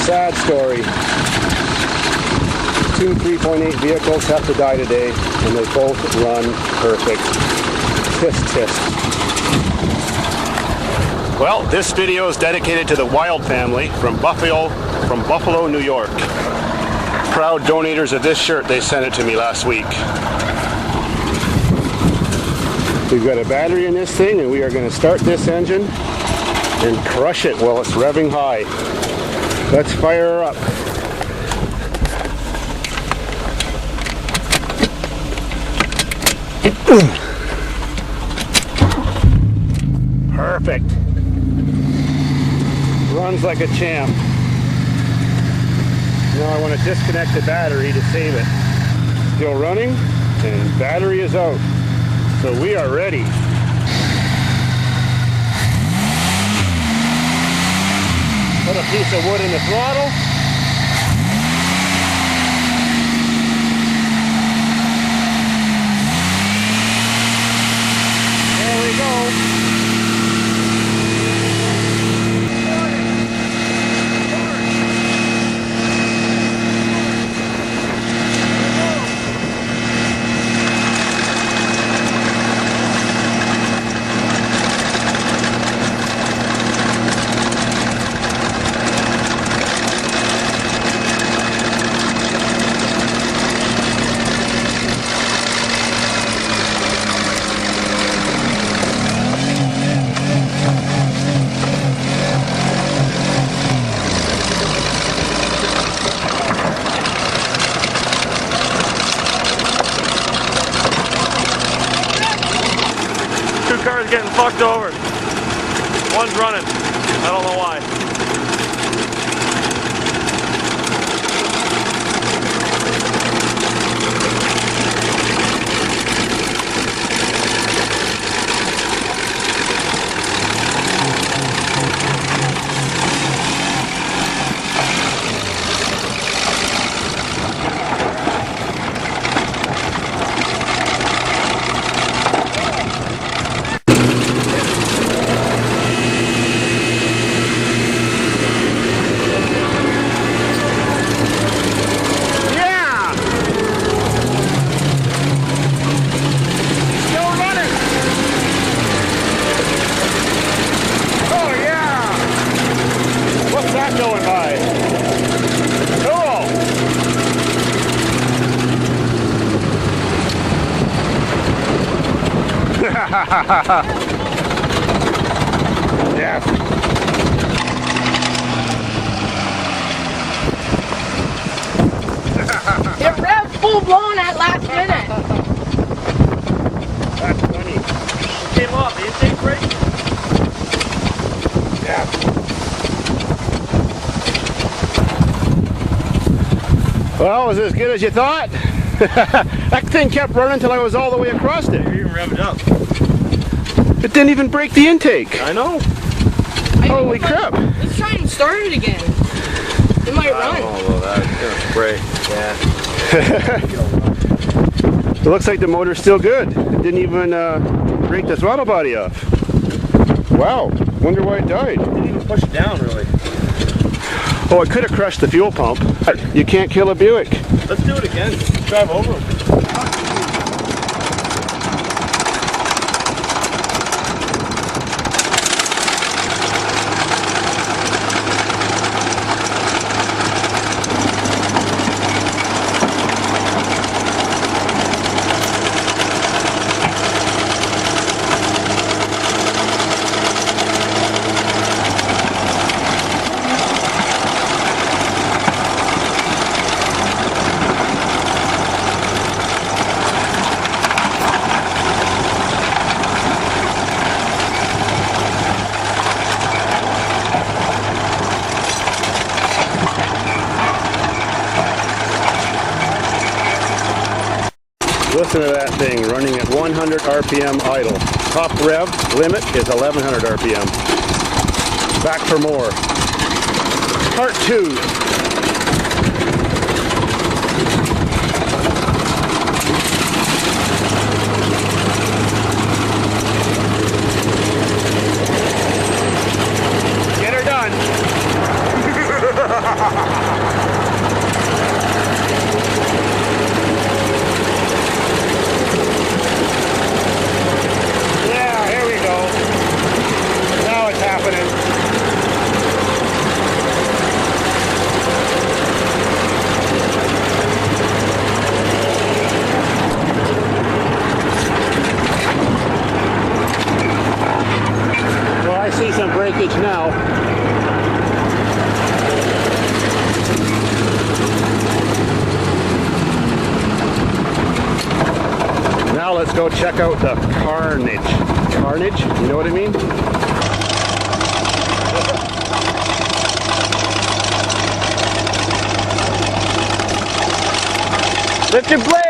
Sad story. 2 3.8 vehicles have to die today, and they both run perfect. Tisk tisk. Well, this video is dedicated to the Wild family from Buffalo, New York. Proud donators of this shirt. They sent it to me last week. We've got a battery in this thing, and we are going to start this engine and crush it while it's revving high. Let's fire her up. Perfect. Runs like a champ. Now I want to disconnect the battery to save it. Still running, and battery is out. So we are ready. Put a piece of wood in the throttle. There we go. Car's getting fucked over. One's running. I don't know why. Going by. Cool. Yes. It revved full blown at last minute. That's funny. It came off. The intake brake. Yeah. Well, was it as good as you thought? That thing kept running until I was all the way across it. You even revved up. It didn't even break the intake. I know. Holy crap. Let's try and start it again. It might run. I don't know about that. It's gonna spray. Yeah. It looks like the motor's still good. It didn't even break the throttle body off. Wow. Wonder why it died. It didn't even push it down, really. Oh, it could have crushed the fuel pump. You can't kill a Buick. Let's do it again. Drive over them. Listen to that thing running at 100 RPM idle. Top rev limit is 1100 RPM. Back for more. Part 2. Get her done. Yeah, here we go. Now it's happening. Well, I see some breakage now. Now let's go check out the carnage. Carnage? You know what I mean? Lift your blade!